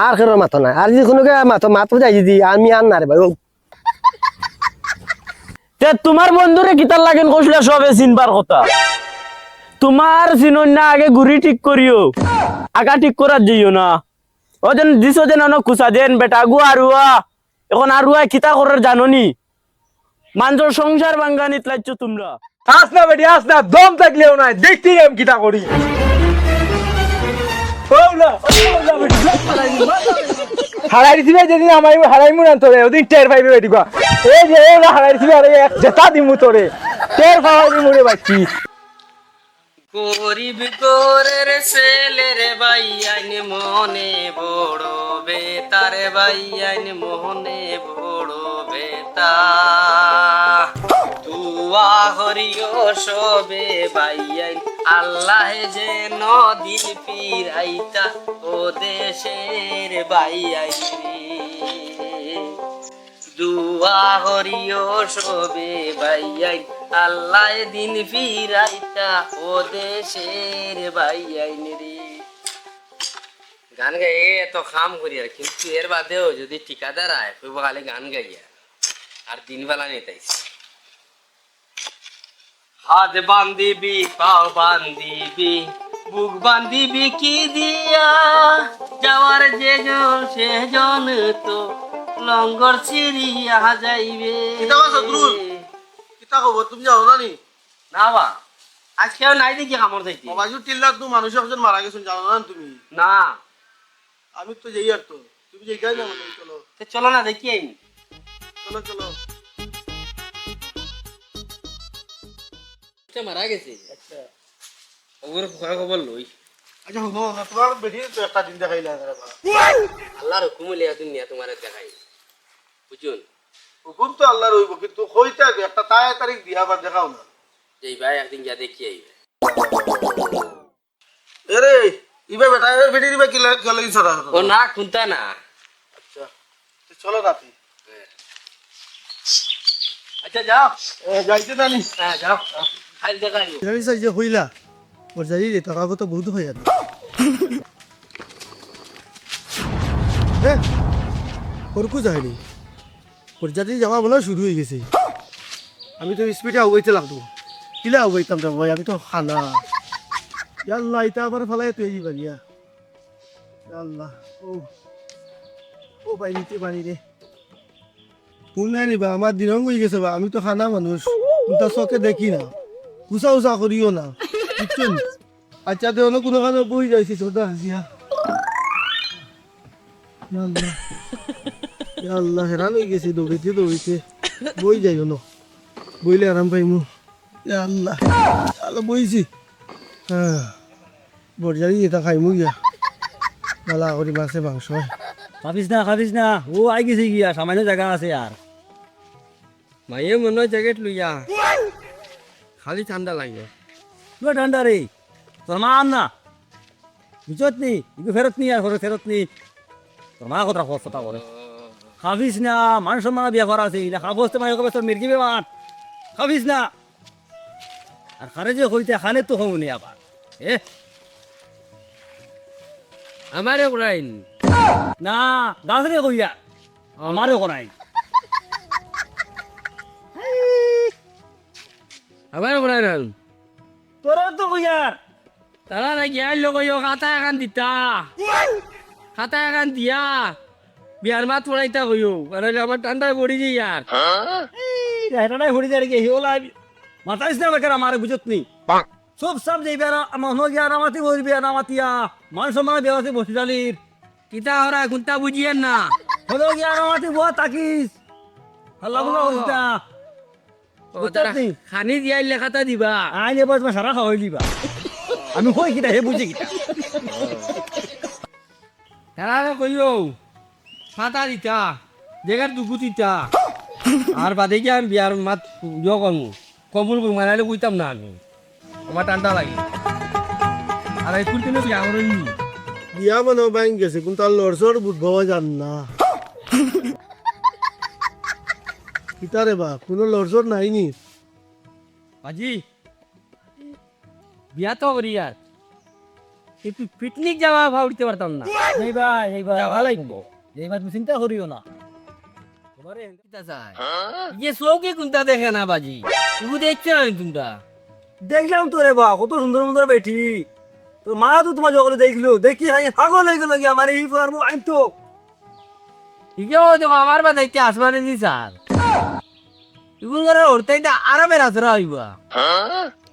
আর কেন মাথা নাই আর যদি কোনো মাথা যাই দি আমি আর না রে ভাই তে তোমার বন্ধুরে কিতার লাগেন কইলে সবে চিনবার কথা তোমার চিনন না আগে ঘুরি ঠিক করিও আগা ঠিক করার যাইও না ওজন দিছো যেন কুচা দেন বেটা গু আরুয়া এখন আরুয়া কিতা করার জানোনি মানুষের সংসার ভাঙ্গানিত লাগছো তোমরা আস না বেটি আস না দম থাকলেও নাই দেখতেই আমি কিটা করি হারাই দিবে যেদিন আমার হারাই মুন তোরে ওদিন টের পাইবে বেটি গা এই যে হারাই দিবে আরে জেতা দিমু তোরে টের পাওয়া দিমু রে বাচ্চি গরিব গোরের ছেলের বাইয়াইন মনে বড় বেতার বাইয়াইন মনে বড় বেতা তুয়া হরিও সবে বাইয়াইন আল্লাহ যে নদীর ফিরাইতা ও দেশের বাইয়াইন দুয়া হরিও সবে বাইয়াইন আল্লাহ দিন ফিরাইতা ও দেশের বাইয়াইন রে গান গাইয়ে এত খাম করি আর কিন্তু এর বাদেও যদি ঠিকাদার আয় কইব খালি গান গাইয়া আর দিন বেলা নিতাইছি হাত বান্ধিবি পাও বান্ধিবি বুক বান্ধিবি কি দিয়া যাওয়ার যে জন সে জন তো লঙ্গর ছিড়িয়া যাইবে কিতা খবর তুমি জানো না নি না বা আজকেও নাই দেখি কামড় যাইতে বাজু টিল্লার তো মানুষ একজন মারা গেছেন জানো না তুমি না আমি তো যাই আর তো তুমি যাই গাই না মানে চলো তো চলো না দেখি আমি চলো চলো মারা গেছে আচ্ছা ওগুলো খবর লই আচ্ছা হো তোমার বেটি তো একটা দিন দেখাইলা আল্লাহর হুকুম লিয়া দুনিয়া তোমার দেখাই বুঝুন হুকুম তো আল্লাহর হইব কিন্তু কইতা একটা তারিখ দিয়া আবার দেখাও না এই ভাই একদিন যা দেখি আইবে এরে ইবে বেটা এর বেটি দিবা কি লাগি ছড়া ও না খুনতা না আচ্ছা তো চলো রাতে আচ্ছা যাও যাইতে জানি হ্যাঁ যাও খাইল দেখাই জানি যে হইলা ওর জানি রে টাকা কত বহুত হয়ে যাবে ওরকু যায়নি ওর জাতি যাওয়া বলা শুরু হয়ে গেছে আমি তো স্পিডে আগাইতে লাগতো কিলা আগাইতাম তো ভাই আমি তো খানা আল্লাহ এটা আবার ফেলাই তুই যাবা গিয়া আল্লাহ ও ভাই নিতে পারি রে কোন নাই নিবা আমার দিন হয়ে গেছে বা আমি তো খানা মানুষ তার চোখে দেখি না উষা উষা করিও না বুঝছেন আচ্ছা তো কোনো কারণে বই যাইছি ছোটা হাসিয়া আল্লাহ আল্লাহ হেরান হয়ে গেছি দৌড়িতে বই যাইও না বইলে আরাম পাইমু আল্লাহ আলো বইছি হ্যাঁ বরজারি এটা খাইমু গিয়া মালা করি মাছে মাংস খাবিস না ও আই গেছে গিয়া সামান্য জায়গা আছে আর মাইয়ে মনে জ্যাকেট লইয়া খালি ঠান্ডা লাগে পুরো ঠান্ডা রে তোর মা আন না বুঝত নি ইগো ফেরত নি আর ফেরত নি তোর মা কথা করে খাবিস না মানুষ মা বিয়া করা আছে এটা খাবস তোমার কবে তোর মির্গি বেমার খাবিস না আর খারে যে হইতে খানে তো হউনি আবার আমারে করাইন না গাছরে কইয়া আমারে করাই আমারে করাইন তোর তো কইয়ার তারা না গিয়া লোক খাতা এখন দিতা খাতা এখন দিয়া বিয়ার মাত পড়াইতা কইও আর আমার ঠান্ডায় পড়ি যাই আর এটাই হরি যায় কি হিওলা মাথাইস না বেকার আমারে বুঝত নি সব সব যাইবে আমার হনো গিয়া নামাতি বলবি নামাতিয়া মানুষ মানে বেওয়াসি বসি জালির কিতা হরা গুনতা বুঝিয়েন না হলো গিয়া নামাতি বুয়া তাকিস আল্লাহ বলা হইতা খানি দিয়াই লেখাটা দিবা আইন এবার তোমার সারা খাওয়াই দিবা আমি কই কিটা হে বুঝি কিটা তারা কইও ফাতা দিতা জায়গার দুগু দিতা আর বাদে কি আমি বিয়ার মাত ইয়ে করমু কবুল করবো মানাইলে কইতাম না আমি আমার ঠান্ডা লাগে আর এই ফুল কিনে বিয়া করেনি বিয়া মানে বাইন গেছে কিন্তু আর লড়সর বুধবাবা যান না কিতারে বা কোনো লড়সর নাই নি বাজি বিয়া তো করি আর পিকনিক যাওয়া ভাবতে পারতাম না এইবার ভালো লাগবো এইবার তুমি চিন্তা করিও না কিতা চাই? ইয়ে চৌকি কোনটা দেখে না বাজি তুই দেখছো না তোমরা দেখলাম তো রে বা কত সুন্দর সুন্দর বেটি তোর মা তো তোমার জগলে দেখলো দেখি পাগল হয়ে গেল আমার এই পারবো আমি তো ঠিকই দেখো আমার বাদাইতে আসমানে দি স্যার এগুলো করে ওরতে আরামের আসরা হইবা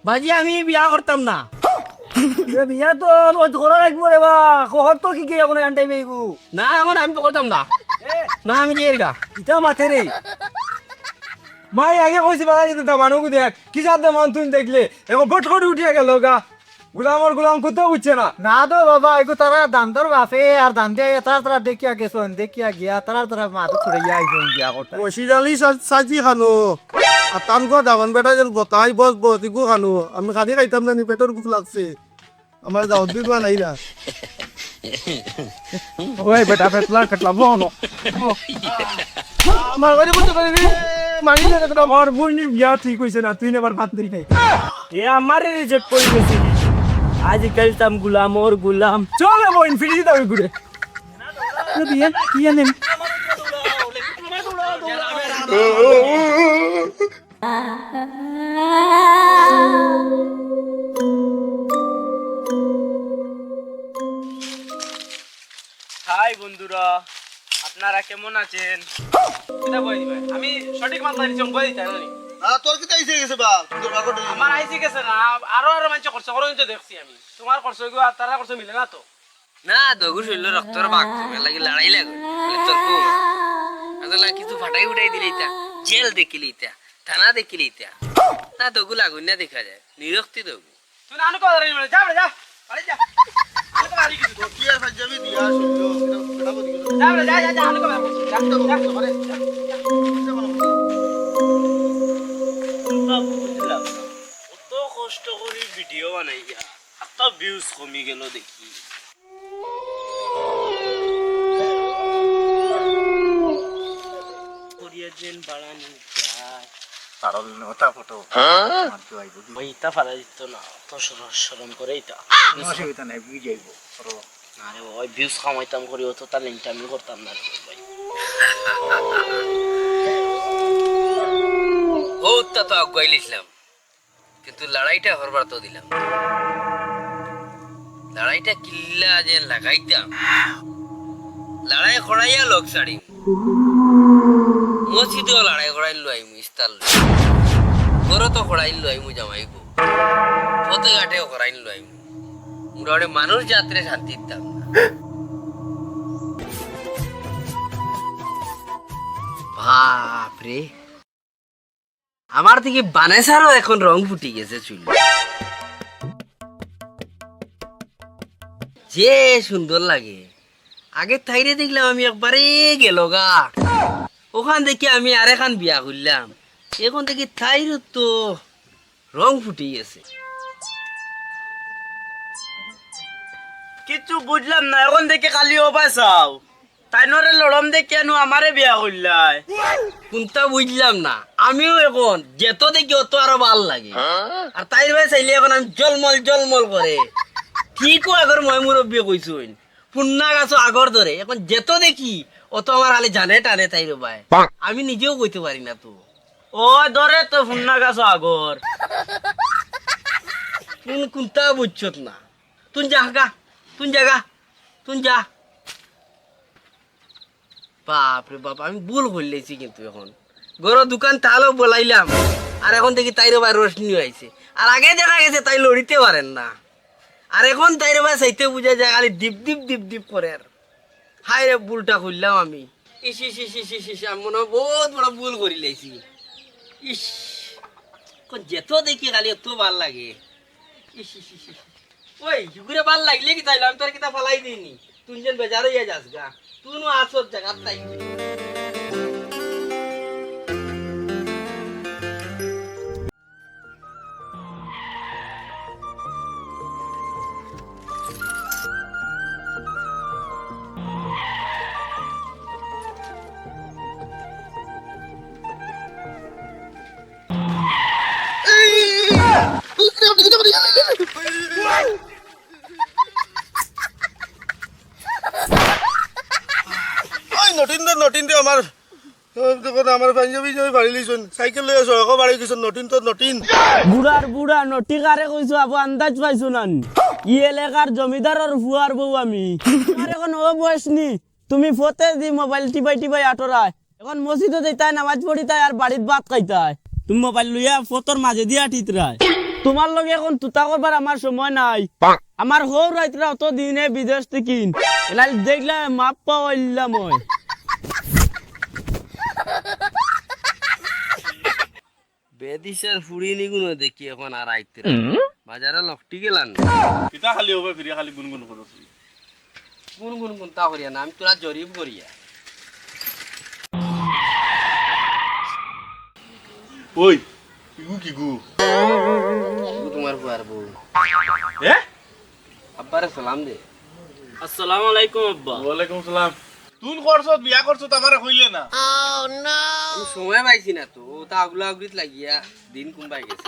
বাজি আমি বিয়া করতাম না বিয়া তো করা লাগবো রে বা কহর তো কি কে এখন আনটাই মেয়েগু না এখন আমি তো করতাম না না আমি দিয়ে গা ইটা মাথে রে মাই আগে কইছি বাবা যেতে মানুষ দেখ কি সাথে মান তুমি দেখলে এখন বট করে উঠিয়া গেল গা গুলাম কোথাও উঠছে না না তো বাবা এগো তারা দান্তর বাপে আর দান্তে তারা দেখিয়া গেছন দেখিয়া গিয়া তারা মাথা ছড়ে গিয়া একজন গিয়া করতে মসজিদ আলী সাজি খানো আর তানকো দামান বেটা যেন গতাই বস বস ইগু খানো আমি খাদি খাইতাম না নি পেটর ভুক লাগছে আমার দাওয়াত দিবা নাই না ওই বেটা পেটলা কাটলা বনো আমার বাড়ি বলতে পারি মানি না একটা আমার বোন বিয়া ঠিক হইছে না তুই এবার ভাত দিই নাই এ আমারে রিজেক্ট করে গেছি আজকাল তাম গুলাম ওর গুলাম চল বোন ফিরে দাও ঘুরে বিয়া কি আনেন হাই বন্ধুরা আপনারা কেমন আছেন এটা বই দিবেন আমি সঠিক মাত্রা দিছি বই দিতে জানি তোর কি তাইছে গেছে বা তোর কাকড় আমার আইসি গেছে না আরো মানুষ খরচ করো তো দেখছি আমি তোমার খরচ গো আর তারা খরচ মিলে না তো না দগু শৈল রক্তর বাঘ লাগি লড়াই লাগো তোর কো আসলে কিছু ফাটাই উঠাই দিলে ইতা জেল দেখিলে ইতা থানা দেখিলে ইতা না দগু লাগুন না দেখা যায় নিরক্তি দগু তুই নানু কো ধরে যা বড় যা আরে যা আরে তো আরি কিছু কি আর পাঞ্জাবি দিয়া শুনলো এটা বলি যা বড় যা যা যা নানু কো যা বুঝলাম কত কষ্ট করে ভিডিও বানাই এত ভিউজ কমে গেল দেখি করিয়া যেন বাড়ানি যায় তারল নটা ফটো মারতে আইব ওই ইতা ফালা দিত না অত শরম করে ইতা অসুবিধা নাই বুঝ যাইব আরে ওই ভিউজ কামাইতাম করি অত ট্যালেন্ট আমি করতাম না ভাই বহুত তো আগুয়াই লিখলাম কিন্তু লড়াইটা হরবার তো দিলাম লড়াইটা কিল্লা যে লাগাইতাম লড়াই খড়াইয়া লোক ছাড়ি মসজিদেও লড়াই খড়াইল আইমু ইস্তাল গরো তো খড়াইল আইমু জামাইবো পথে ঘাটেও খড়াইল আইমু মোটামুটি মানুষ যাত্রে শান্তি দিতাম বাপরে আমার থেকে বানেসারও এখন রং ফুটি গেছে চুল যে সুন্দর লাগে আগে থাইরে দেখলাম আমি একবারে গেল গা ওখান থেকে আমি আর এখন বিয়া করলাম এখন থেকে থাইর তো রং ফুটি গেছে কিছু বুঝলাম না এখন দেখে খালি ও পাইছাও তাই নরে লড়ম দেখে কেন আমারে বিয়া করলাই কোনটা বুঝলাম না আমিও এখন যেত দেখি অত আরো ভাল লাগে আর তাই ভাই চাইলে এখন আমি জলমল করে ঠিকও আগর মই মুরব্বী কইছুন পুন্না গাছ আগর ধরে এখন যেত দেখি অত আমার হালে জানে টানে তাই রে ভাই আমি নিজেও কইতে পারি না তো ও ধরে তো ফুন্না গাছ আগর কোনটা বুঝছত না তুই যা বাপরে বাপ আমি ভুল করলেছি কিন্তু এখন গরো দোকান তাহলেও বলাইলাম আর এখন দেখি তাইরে ভাই রোশনি হয়েছে আর আগে দেখা গেছে তাই লড়িতে পারেন না আর এখন তাইরে ভাই চাইতে বুঝা যায় খালি ডিপ করে আর হাই রে ভুলটা করলাম আমি ইস ইস ইস ইস ইস ইস আমি মনে হয় বহুত বড় ভুল করি লাইছি ইস যেত দেখি খালি এত ভাল লাগে ইস ইস ইস ইস ওই ঘুরে ভাল লাগলে কি তাইলে আমি তোর কিতা ফালাই দিইনি তুই যেন বেজার হইয়া যাস গা তুই নো আসর জায়গা তাই নটিন দে আমার দেখুন আমার পাঞ্জাবি জমি বাড়ি লিছুন সাইকেল লই আছো আকৌ বাড়ি গেছুন নটিন বুড়ার বুড়া নটিকারে কইছো আবু আন্দাজ পাইছো না ই এলাকার জমিদারের ফুয়ার বউ আমি আর এখন ও বয়স নি তুমি ফতে দি মোবাইল টিপাই আটরায় এখন মসজিদে যাইতাই নামাজ পড়িতাই আর বাড়িত ভাত খাইতাই তুমি মোবাইল লইয়া ফটোর মাঝে দিয়া টিতরায় তোমার লগে এখন তুতা করবার আমার সময় নাই আমার হৌ রাইতরা অত দিনে বিদেশ থেকে এলাই দেখলে মাপ পাইলাম মই বেদিসের ফুড়ি নিগুনো দেখি এখন আর আইতে বাজারে লকটি গেলান কিতা খালি হবে ফিরে খালি গুনগুন করছি গুন তা করিয়া না আমি তোরা জরিব করিয়া ওই কিগু তোমার বুয়ার বউ এ আব্বারে সালাম দে আসসালামু আলাইকুম আব্বা ওয়ালাইকুম সালাম তুই করছত বিয়া করছত আমারে কইলে না আমি সময় পাইছি না তো তা আগুলা আগুলিত লাগিয়া দিন কুম্বাই গেছে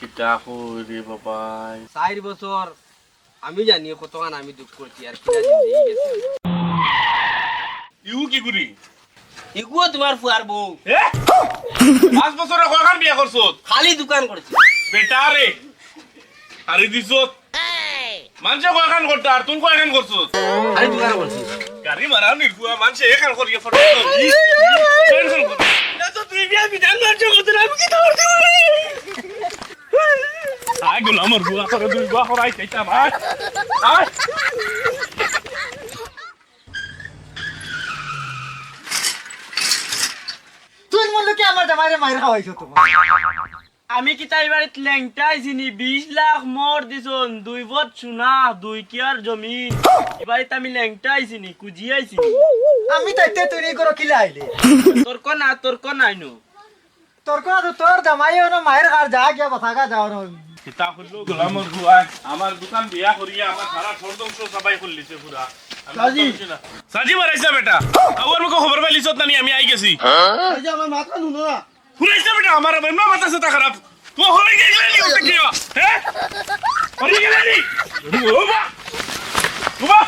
কিতা কই রে বাবাই 4 বছর আমি জানি কতখান আমি দুঃখ করছি আর কিনা জিন্দগি গেছে কি গুরি ইগুও তোমার ফুয়ার বউ এ 5 বছরে কয়খান বিয়া করছত খালি দোকান করছে বেটা রে আরে দিছত মানুষে কয়খান করতে আর তুই কয়খান করছত খালি দোকান করছে গাড়ি মারা নির্গুয়া মানুষে এখান করিয়ে ফটো টেনশন কর না তো তুই বিয়া বিধান মানছ করতে আমি কি তোর দিব আই গুলো আমার বুয়া করে দুই বুয়া করাই চাইতা ভাই আয় তুই মনে কি আমার জামাইরে মাইর খাওয়াইছো তোমার আমি কি তাই বাড়িত লেংটাই চিনি 20 লাখ মোর দিছন 2 বট সোনা 2 কিয়ার জমিন এবারে আমি লেংটাই চিনি কুজিয়াই চিনি আমি তাইতে তৈরি করো কিলা আইলে তোর কো নাই নো তোর কোন তোর জামাই ওনো মায়ের কার যা গিয়া কথা কা যাও না কিতা হলো গোলামর বুয়া আমার দোকান বিয়া করিয়া আমার সারা সরদংশ সবাই করলিছে পুরা সাজি মারাইছা বেটা আবার মুখে খবর পাইলিছত না আমি আই গেছি এই যে আমার মাথা নুনো না শুনাইছা বেটা আমার এমন মাথা সাথে খারাপ তুই হলে গেলি নি ওটা কি হ্যাঁ হলে গেলি ওবা ওবা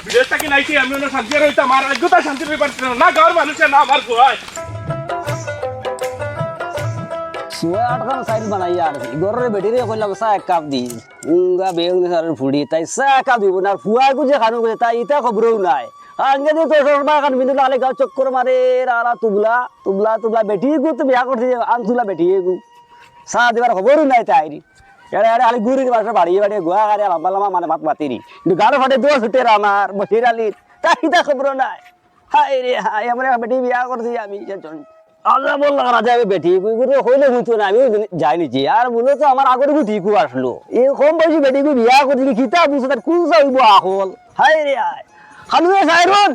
বিদেশটা কি নাইছি আমি না শান্তি রইতা আমার আজ্ঞতা শান্তি রই পারছ না গাঁর মানুষে না আমার গোয়ায় সুয়া আটখান সাইড বানাই আর গরের বেটিরে কইলাম চা এক কাপ দি উঙ্গা বেউন সারের ফুড়ি তাই চা এক কাপ দিব না ফুয়া গুজে খানো গুজে তাই ইটা খবরও নাই আঙ্গে দি তো সরবা খান বিন্দু লালে গাও চক্কর মারে রালা তুবলা বেটি গু তো বিয়া করতে আন তুলা বেটি গু চা দিবার খবরও নাই তাইরি এড়ে এড়ে খালি গুড়ি বাসা বাড়ি গোয়া গাড়ি লম্বা লম্বা মানে ভাত মাতিরি কিন্তু গাড়ো ফাটে দোয়া ছুটে আমার বসির আলির তাই ইটা খবরও নাই হাই রে হাই আমার বেটি বিয়া করছি আমি আল্লাহ বললাম রাজা আমি বেটি হইলে হইতো না আমি যাই নিছি আর বলে তো আমার আগরে গুটিকু আসলো এই কম বয়সী বেটিকু বিয়া করছি কিতা বুঝছে তার কোন যাইব আহল হাই রে হাই খানুয়ে সাইরুন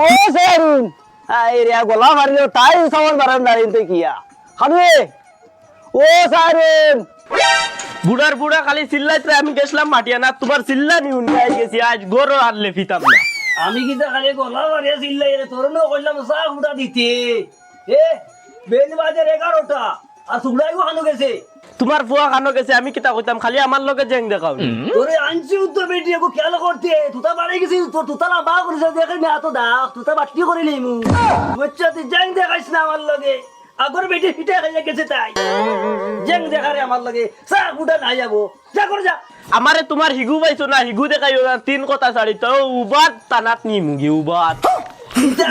ও সাইরুন হাই রে গলা মারিল তাই সামান বারান দাঁড়িয়ে তো কিয়া খানুয়ে ও সাইরুন বুড়ার বুড়া খালি চিল্লাইতে আমি গেছিলাম মাটিয়ানা তোমার চিল্লা নি উন্নাই গেছি আজ গরো আনলে ফিতাম না আমি কিতা খালি গলা মারিয়া চিল্লাই রে তোর ন কইলাম চা ফুটা দিতে এ বেনি বাজার 11টা আর সুগড়াইও খানো গেছে তোমার ফুয়া খানো গেছে আমি কিতা কইতাম খালি আমার লগে জেং দেখাও তোরে আনছি উত্তর বেটি এগো খেয়াল করতে তুতা বাড়ি গেছি তোর তুতা না বা করিস দেখে না এত দা তুতা বাটি করে নিমু বচ্চা তুই জেং দেখাইস না আমার লগে আগর বেটি পিঠা খাইয়া গেছে তাই জেং দেখারে আমার লগে চা ফুটা নাই যাবো যা করে যা আমারে তোমার হিগু পাইছো না হিগু দেখাইও না 3 কথা ছাড়ি তো উবাত তানাত নি মুগি উবাত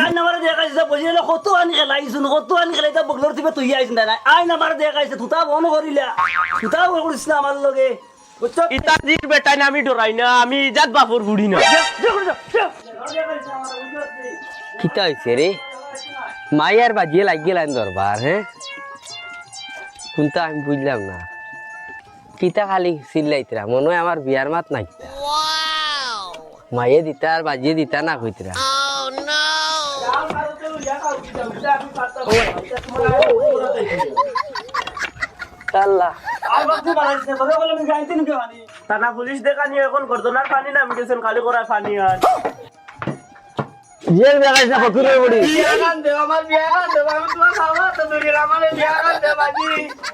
আইন আমার দেখাইছে বসে কত আনি খেলাইছুন কত আনি খেলাইতা বগলর থেকে তুই আইছ না আইন আমার দেখাইছে তুতা বন করিলা তুতা করিস না আমার লগে ইতা জির বেটাই না আমি ডরাই না আমি জাত বাপর বুড়ি না কিতা হইছে রে মাইয়ার বাজিয়ে লাগ গেলেন দরবার হ্যাঁ কোনটা আমি বুঝলাম না কিতা খালি চিল্লাইতরা মনে হয় আমার বিয়ার মাত নাই মাইয়ে দিতা আর বাজিয়ে দিতা না কইতরা আল্লাহ থানা পুলিশ দেখা নিয়ে এখন গর্দনার পানি নামি গেছেন খালি করা পানি আর জেল দেখাইছে ফকিরের বড়ি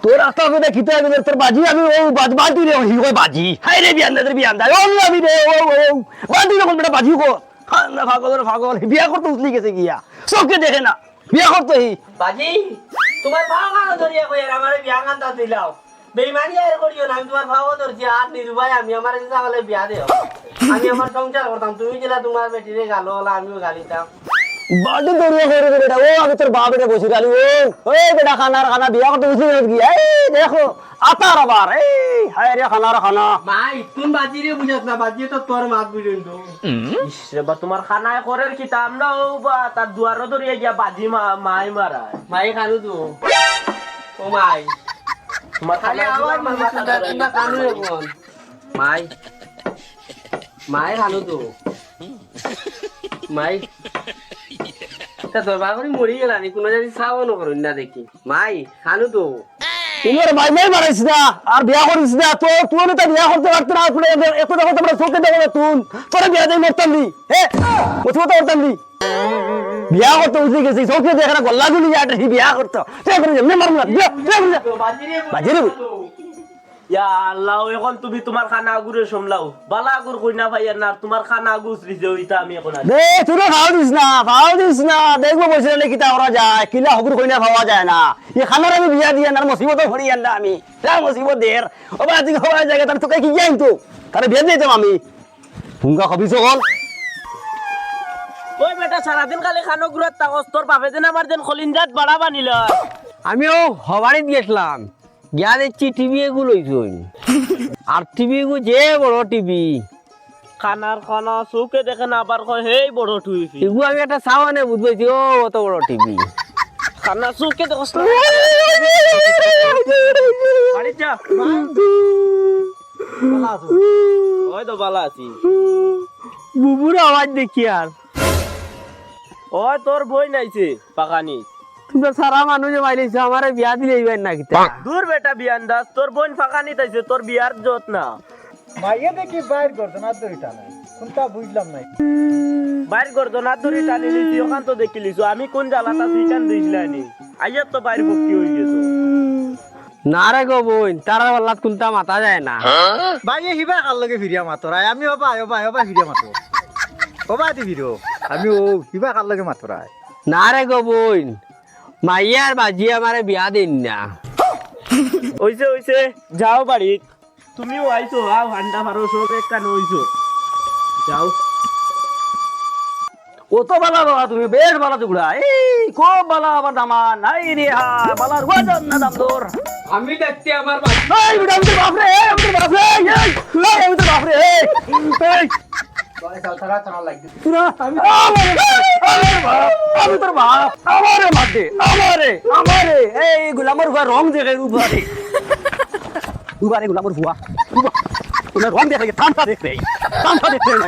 তোর রাস্তা করে খিতে তোর বাজি আমি ও বাজি রে হি কই বাজি হাই রে বিয়ান দে বিয়ান দা ও আমি রে ও বাজি যখন বেটা বাজি কো হাঙ্গা পাগলের পাগল বিয়া করতে উঠলি গেছে গিয়া চোখে দেখে না বিয়া করতে বাজি তোমার ভাও কানো ধরিয়া কই আর আমারে বিয়া কান্তা দিলাও বেইমানি আর করিও না আমি তোমার ভাও ধরছি আর নির্ভয় আমি আমার ইচ্ছা বিয়া দেও আমি আমার সংসার করতাম তুমি যেটা তোমার বেটিরে গালো হলা আমিও গালিতাম বাড়ি দৌড়িয়ে করে দে বেটা ও আমি তোর বাপ বেটা বসে গেলি ও বেটা খানা বিয়া করতে উঠলি গিয়া এই দেখো আতার আবার এই হায় রে খানা মাই তুমি বাজিরে বুঝাস না বাজি তো তোর মাত বুঝুন তো ইসরে বা তোমার খানায় করের কি তাম না ও বা তার দুয়ারও ধরিয়া গিয়া বাজি মাই মারা মাই খানু তো ও মাই তোমার খালি আবার মাথা না কানু এখন মাই খানু তো মাই তা তোর বাগরি মরি গেলানি কোনো জানি শ্রাবণ করুন না দেখি মাই খানু তো তোমার ভাই মাই মারাইছ না আর বিয়া করিস না তো তুই তো বিয়া করতে পারত না আপনি এত দেখো তোমরা চোখে দেখো তুই তোর বিয়া দেই মরতাম নি হ্যাঁ কোথাও তো করতাম নি বিয়া করতে উঠে গেছি চোখে দেখে না গল্লা গুলি যাটা বিয়া করতে তুই করে এমনি মারব না বাজিরে ইয়া আল্লাহ এখন তুমি তোমার খানা আগুরে সমলাও বালা আগুর কইনা ভাইয়ার না তোমার খানা আগুস রিজে হইতা আমি এখন দে তুই ভাও দিস না দেখবো বসে নে কিতা করা যায় কিলা হগুর কইনা পাওয়া যায় না এই খানার আমি বিয়া দিয়া না মুসিবত ভরি আনলা আমি তা মুসিবত দের ও বা দিকে হওয়া জায়গা তার তোকে কি যাইম তো তারে বিয়া দিতাম আমি হুঙ্গা খবি সকল ওই বেটা সারাদিন খালি খানো গুরাত তাকস তোর বাপে দেন আমার দেন খলিনজাত বাড়া বানিল আমিও হবাড়ি গেছিলাম গিয়া দেখছি টিভি এগুলো লইছুন আর টিভি এগু যে বড় টিভি খানার খানা চৌকে দেখে না আবার কয় হেই বড় টুইফি এগু আমি একটা সাওয়ানে বুঝবাইছি ও অত বড় টিভি খানা চৌকে দেখস না বাড়ি যা ওই তো বালা আছি বুবুর আওয়াজ দেখি আর ওই তোর বই নাইছে পাকানি তোমরা সারা মানুষ মাইলিছ আমার বিয়া দিলে ইবেন না কিতা দূর বেটা বিয়ান দাস তোর বোন ফাঁকানি তাইছে তোর বিয়ার জোত না মাইয়া দেখি বাইর করতো না দড়িটা নাই কোনটা বুঝলাম নাই বাইর করতো না ধরে টানি লিছি ওখান তো দেখি লিছো আমি কোন জ্বালাটা সিকান দিছিলানি আইয়া তো বাইর ভক্তি হয়ে গেছো না রে গো বোন তারা বল্লাত কোনটা মাথা যায় না বাইয়ে হিবা কার লগে ভিডিও মাতরাই আমি ওবা ভিডিও মাতো ওবা দি ভিডিও আমি ও হিবা কার লগে মাতরাই না রে গো বোন মাইয়ার বাজি আমারে বিয়া দিন না ওইছে যাও বাড়ি তুমিও আইছো আও হান্ডা মারো সব একটা নইছো যাও কত বালা বাবা তুমি বেশ বালা টুকরা এই খুব বালা আমার দামা নাই রে হা বালার ওয়াজন না দাম তোর আমি দেখতে আমার এই বিটা আমি তোর বাপ রে আমি তোর বাপ রে এই আমি তোর বাপ রে এই পুরা আমি তোর বাপ আমারে মারতে আমারে এই গোলামর ভুয়া রং দেখে উবারে গোলামর ভুয়া উনার রং দেখে তামসা দেখতে না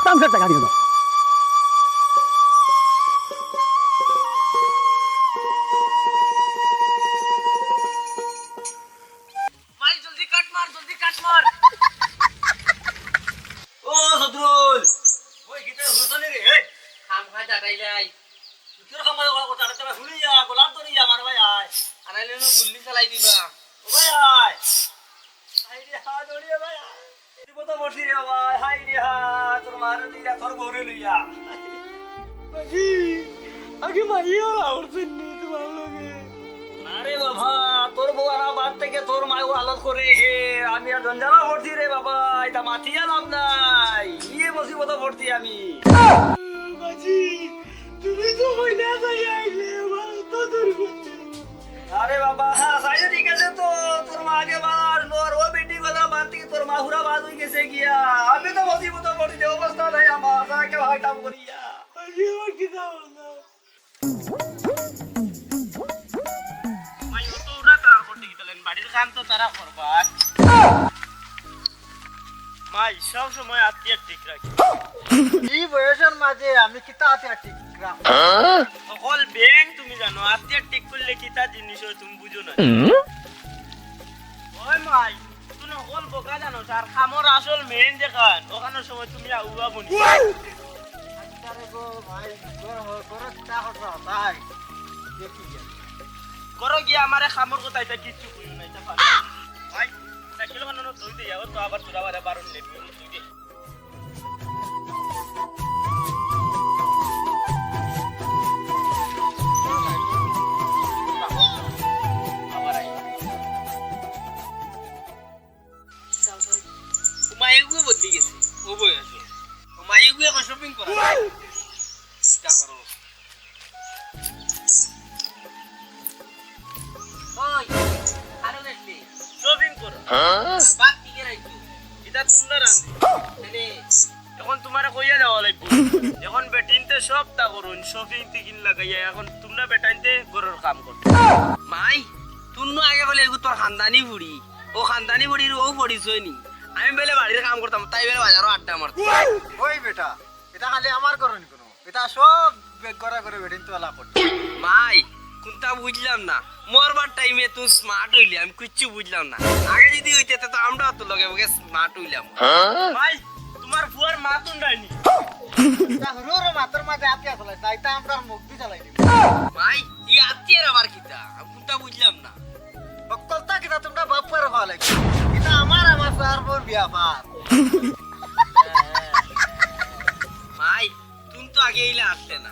তামসা টাকা দিও না মাই জলদি কাট মার ও সদরুল ওই গিতে হসনে রে এই খাম খা জাটাইলাই তোর কামাই কথা কথা শুনিয়া গোলাম তো নিয়া মার ভাই আয় আনাইলে না গুল্লি চালাই দিবা ও ভাই আয় হাই রে হা দড়িয়া ভাই তুই বতো বসি রে ভাই হাই রে হা তোর মার দিয়া তোর বরে লইয়া আগে মাইয়া আউরছেন নি তোমার লগে আরে বাবা তোর বউ আর বাদ থেকে তোর মাও আলাদ করে হে আমি আর জঞ্জালা ভর্তি রে বাবা এটা মাথিয়া নাম নাই ইয়ে মুসিবত ভর্তি আমি বাজি তুমি তো কইনা যাই আইলে আমার তো দূর করতে আরে বাবা সাইজে ঠিক আছে তো তোর মা আগে বার নোর ও বেটি কথা বাদ থেকে তোর মা হুরা বাদ হয়ে গেছে গিয়া আমি তো মুসিবত ভর্তি দে অবস্থা নাই আমার সাকে হাইটাম করিয়া বাজি আমার কি দাও না মাই তো উড়া তারা করতে গিতলেন বাড়ির কাম তো তারা করবা মাই সব সময় আত্মীয় ঠিক রাখি এই বয়সের মাঝে আমি কিতা আছে ঠিক রাখো সকল ব্যাংক তুমি জানো আত্মীয় ঠিক করলে কিতা জিনিস হয় তুমি বুঝো না ওই মাই তুমি সকল বোকা জানো আর খামর আসল মেইন দেখান ওখানে সময় তুমি আউয়া বনি আরে গো ভাই গর তা হতো ভাই দেখি করো গিয়া আমারে খামর কথা এটা কিচ্ছু কইও না এটা পারে ভাই সাইকেল বানানো দই দে যাও তো আবার তোরা বারে বারণ নেবি তুই দে মাইগুলো বদলি গেছে ও বয়স মাইগুলো এখন শপিং করা চিন্তা করো ওই আরো দেখতে শপিং করো বাদ দিকে রাখো এটা তোমরা রান্ধি মানে এখন তোমার কইয়া যাওয়া লাগবে এখন বেটিনতে সব তা করুন শপিং টিকিন লাগাইয়া এখন তোমরা বেটাইতে ঘরের কাম করো মাই তুন্নু আগে বলে এগু তোর খানদানি বুড়ি ও খানদানি বুড়ির ও পড়িছই নি আমি বেলে বাড়ির কাম করতাম তাই বেলে বাজারও আড্ডা মারতাম ওই বেটা এটা খালি আমার করনি কোনো এটা সব বেগ করা করে বেটিন তো আলা করতে মাই কোনটা বুঝলাম না মরবার টাইমে তুই স্মার্ট হইলি আমি কিচ্ছু বুঝলাম না আগে যদি হইতে তো আমরা তো লগে লগে স্মার্ট হইলাম ভাই তোমার ফুয়ার মা তুন্ডাইনি তা হরুর মাতর মাঝে আতিয়া চলাই তাইতা আমরা মুখ দি চালাই দিব মাই ই আত্মীয়ের আবার কিতা আমি কোনটা বুঝলাম না অকলতা কিনা তোমরা বাপ করে ভালো লাগে এটা আমার সার বোন বিয়া পার মাই তুই তো আগে এলে আসতে না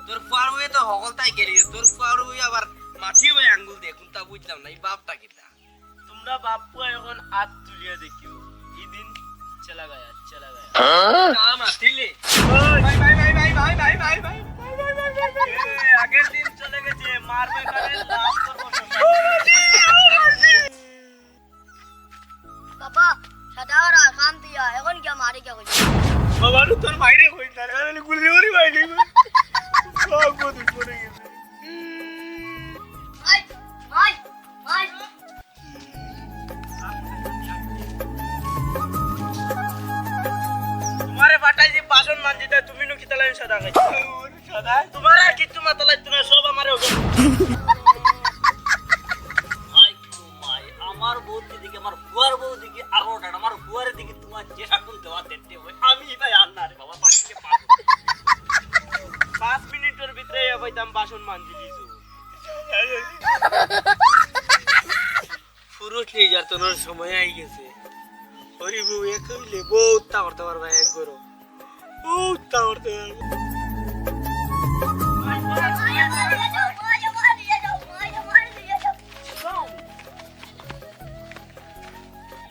তোর ফুয়ার হয়ে তো হকল তাই গেলি তোর ফুয়ার হয়ে আবার মাটি হয়ে আঙ্গুল দিয়ে কোনটা বুঝলাম না এই বাপটা কিতা তোমরা বাপু এখন হাত তুলিয়া দেখিও এই দিন চলা গায়া কাম আসলে আগের দিন চলে গেছে মারবে কারে লাভ করবো বাবা সাদারা কাম দিয়া এখন কি মারি কে কইছে বাবা তোর বাইরে কই তার কারণে গুলি ওরি বাইরে সব গদি পড়ে গেছে ভাই ভাই ভাই তোমারে পাঠাই যে বাসন মানজিতে তুমি নো কিতা লাইন সাদা খাইছো সাদা তোমার আর কিচ্ছু মাথা লাগতো না সব আমারে ওকে আমার বউ দিকে আমার ফুয়ার বউ দিকে আরো আমার ফুয়ারের দিকে তোমার যে শাকুন দেওয়া দেখতে হবে আমি ভাই আন্নারে বাবা পাঠিয়ে পাবো 5 মিনিটের ভিতরে পাইতাম বাসন মানজি দিছো পুরুষ নির্যাতনের সময় আই গেছে হরি বউ এক হইলে বহুত তা করতে পারবে এক করো বহুত তা করতে পারবে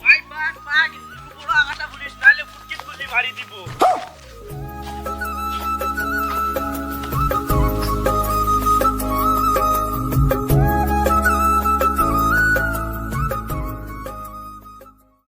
ভাই বাঘ বাঘ বড় আগাটা পুলিশ নালে ফুটকিট গুলি মারি দিব